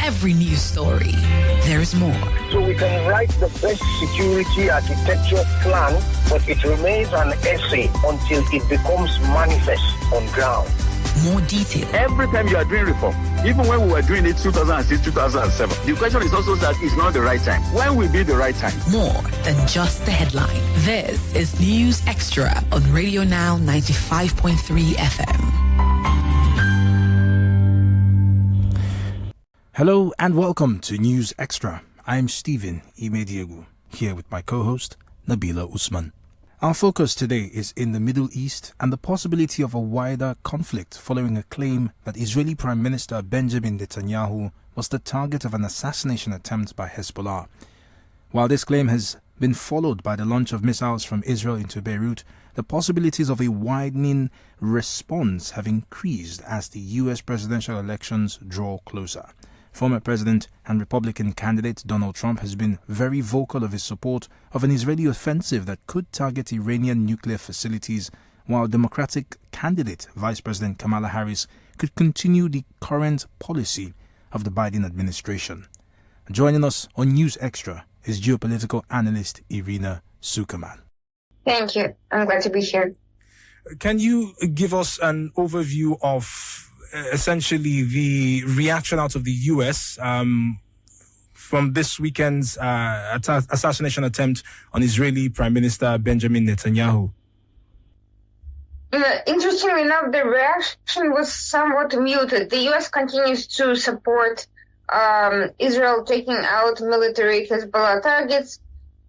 every news story, there's more. So we can write the best security architecture plan, but it remains an essay until it becomes manifest on ground. More detail. Every time you are doing reform, even when we were doing it 2006, 2007, the question is also that it's not the right time. When will be the right time? More than just the headline. This is News Extra on Radio Now 95.3 FM. Hello and welcome to News Extra. I'm Stephen Imediegu, here with my co-host, Nabila Usman. Our focus today is in the Middle East and the possibility of a wider conflict following a claim that Israeli Prime Minister Benjamin Netanyahu was the target of an assassination attempt by Hezbollah. While this claim has been followed by the launch of missiles from Israel into Beirut, the possibilities of a widening response have increased as the US presidential elections draw closer. Former President and Republican candidate Donald Trump has been very vocal of his support of an Israeli offensive that could target Iranian nuclear facilities, while Democratic candidate Vice President Kamala Harris could continue the current policy of the Biden administration. Joining us on News Extra is geopolitical analyst Irina Sukerman. Thank you. I'm glad to be here. Can you give us an overview of essentially the reaction out of the U.S. From this weekend's assassination attempt on Israeli Prime Minister Benjamin Netanyahu? Interestingly enough, the reaction was somewhat muted. The U.S. continues to support Israel taking out military Hezbollah targets,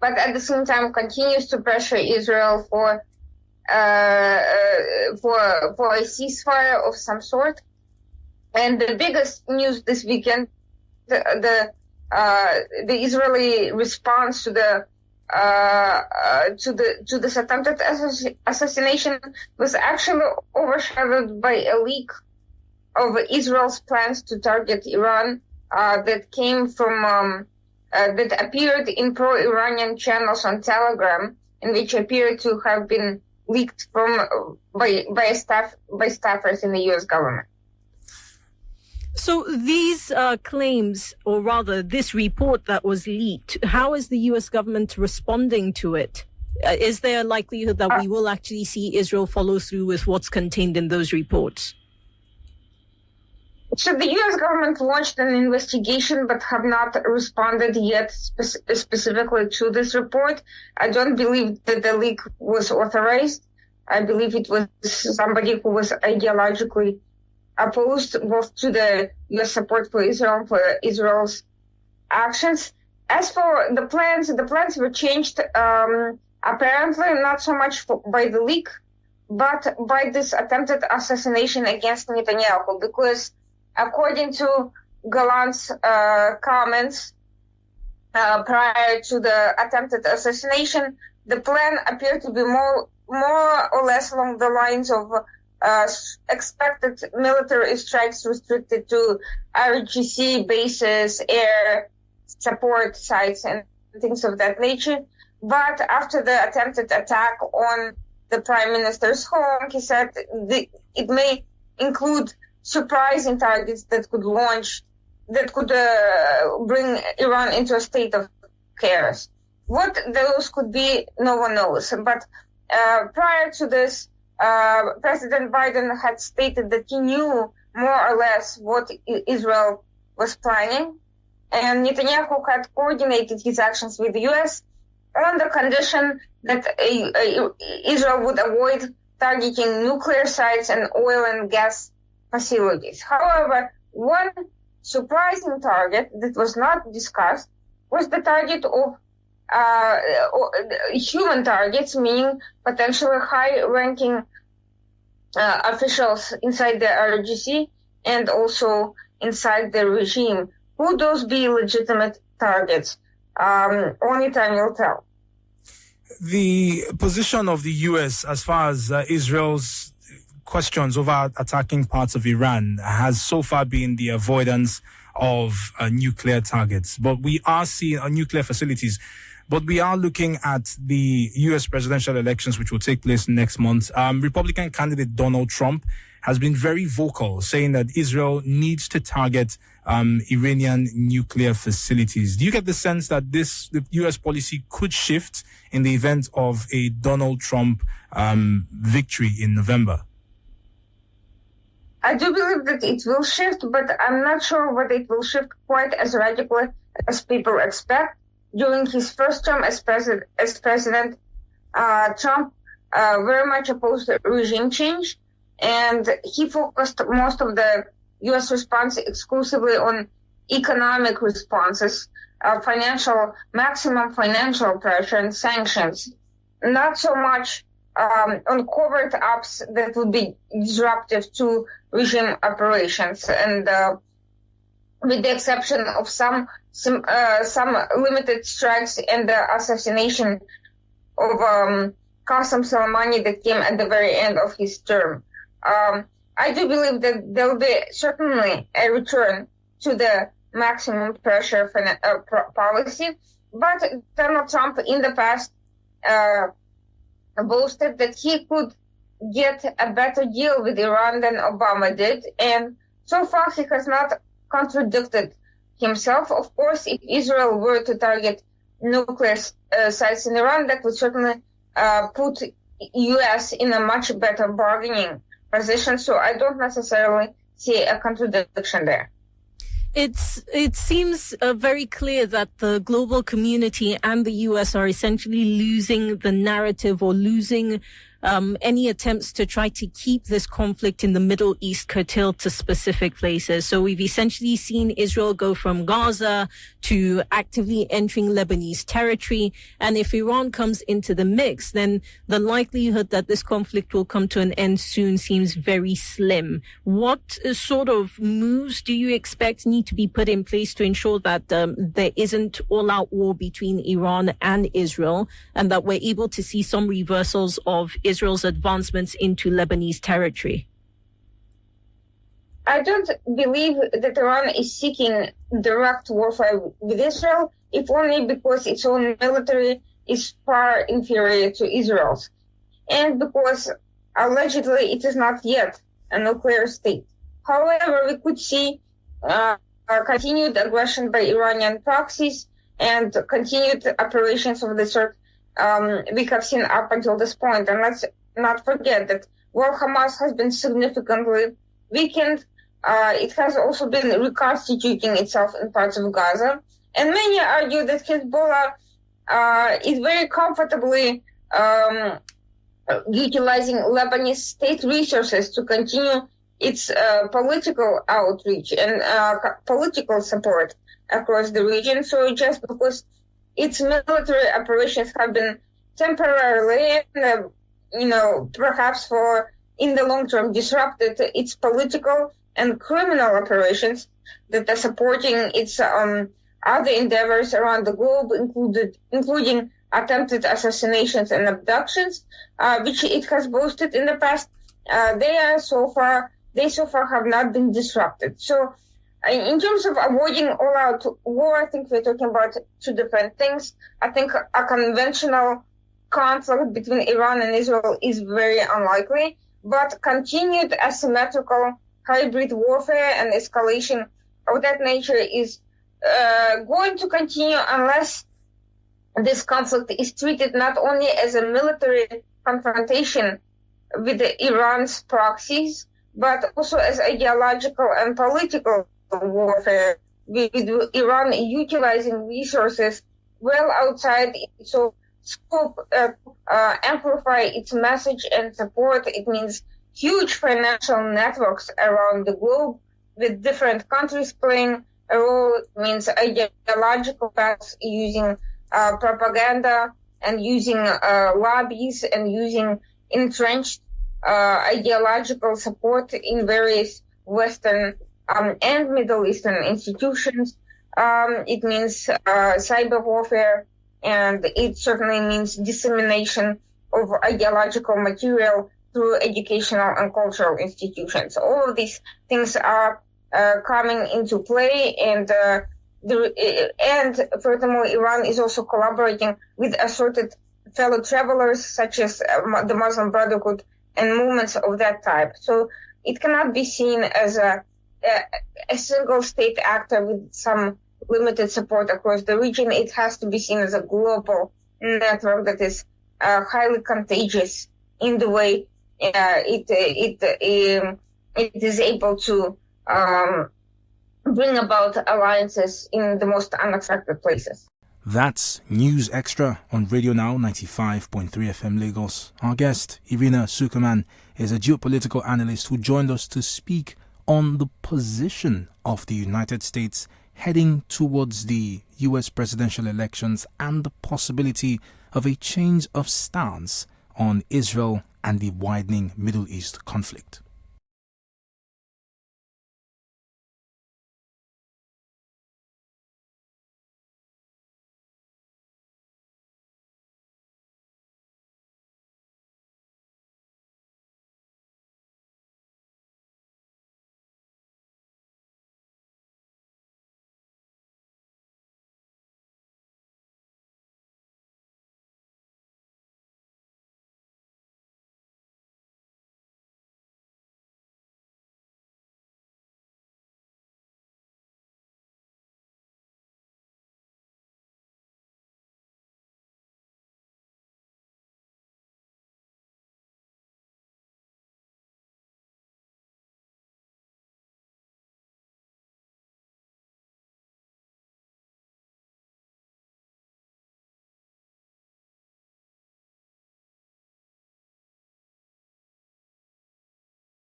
but at the same time continues to pressure Israel for a ceasefire of some sort. And the biggest news this weekend, the Israeli response to this attempted assassination was actually overshadowed by a leak of Israel's plans to target Iran that came from that appeared in pro-Iranian channels on Telegram, and which appeared to have been leaked by staffers in the U.S. government. So these claims, or rather this report that was leaked, how is the U.S. government responding to it? Is there a likelihood that we will actually see Israel follow through with what's contained in those reports? So the U.S. government launched an investigation but have not responded yet specifically to this report. I don't believe that the leak was authorized. I believe it was somebody who was ideologically opposed both to the U.S. support for Israel and for Israel's actions. As for the plans were changed, apparently not so much by the leak, but by this attempted assassination against Netanyahu, because according to Gallant's comments prior to the attempted assassination, the plan appeared to be more or less along the lines of expected military strikes restricted to RGC bases, air support sites, and things of that nature. But after the attempted attack on the Prime Minister's home, he said it may include surprising targets that could bring Iran into a state of chaos. What those could be, no one knows. But prior to this, President Biden had stated that he knew more or less what Israel was planning, and Netanyahu had coordinated his actions with the U.S. on the condition that Israel would avoid targeting nuclear sites and oil and gas facilities. However, one surprising target that was not discussed was the target of human targets, meaning potentially high-ranking officials inside the RGC and also inside the regime. Would those be legitimate targets? Only time will tell. The position of the U.S. as far as Israel's questions over attacking parts of Iran has so far been the avoidance of nuclear targets. But we are seeing nuclear facilities. But we are looking at the U.S. presidential elections, which will take place next month. Republican candidate Donald Trump has been very vocal, saying that Israel needs to target Iranian nuclear facilities. Do you get the sense that the U.S. policy could shift in the event of a Donald Trump victory in November? I do believe that it will shift, but I'm not sure whether it will shift quite as radically as people expect. During his first term as president, Trump very much opposed regime change, and he focused most of the U.S. response exclusively on economic responses, maximum financial pressure and sanctions, not so much on covert acts that would be disruptive to regime operations, and with the exception of some limited strikes and the assassination of Qasem Soleimani that came at the very end of his term. I do believe that there will be certainly a return to the maximum pressure policy, but Donald Trump in the past boasted that he could get a better deal with Iran than Obama did, and so far he has not contradicted himself. Of course, if Israel were to target nuclear sites in Iran, that would certainly put U.S. in a much better bargaining position, so I don't necessarily see a contradiction there. It seems very clear that the global community and the U.S. are essentially losing the narrative or losing any attempts to try to keep this conflict in the Middle East curtailed to specific places. So we've essentially seen Israel go from Gaza to actively entering Lebanese territory. And if Iran comes into the mix, then the likelihood that this conflict will come to an end soon seems very slim. What sort of moves do you expect need to be put in place to ensure that there isn't all-out war between Iran and Israel, and that we're able to see some reversals of Israel's advancements into Lebanese territory? I don't believe that Iran is seeking direct warfare with Israel, if only because its own military is far inferior to Israel's, and because allegedly it is not yet a nuclear state. However, we could see continued aggression by Iranian proxies and continued operations of the sort we have seen up until this point. And let's not forget that while Hamas has been significantly weakened, it has also been reconstituting itself in parts of Gaza. And many argue that Hezbollah is very comfortably utilizing Lebanese state resources to continue its political outreach and political support across the region. So just because its military operations have been temporarily, perhaps in the long term, disrupted, its political and criminal operations that are supporting its other endeavors around the globe, including attempted assassinations and abductions, which it has boasted in the past, they so far have not been disrupted. So in terms of avoiding all-out war, I think we're talking about two different things. I think a conventional conflict between Iran and Israel is very unlikely, but continued asymmetrical hybrid warfare and escalation of that nature is going to continue unless this conflict is treated not only as a military confrontation with Iran's proxies, but also as ideological and political warfare, with Iran utilizing resources well outside its scope, amplify its message and support. It means huge financial networks around the globe with different countries playing a role. It means ideological paths using propaganda and using lobbies and using entrenched ideological support in various Western and Middle Eastern institutions. It means cyber warfare, and it certainly means dissemination of ideological material through educational and cultural institutions. All of these things are coming into play, and furthermore, Iran is also collaborating with assorted fellow travelers such as the Muslim Brotherhood and movements of that type. So it cannot be seen as a single state actor with some limited support across the region. It has to be seen as a global network that is highly contagious in the way it is able to bring about alliances in the most unexpected places. That's News Extra on Radio Now 95.3 FM Lagos. Our guest, Irina Sukerman, is a geopolitical analyst who joined us to speak on the position of the United States heading towards the US presidential elections and the possibility of a change of stance on Israel and the widening Middle East conflict.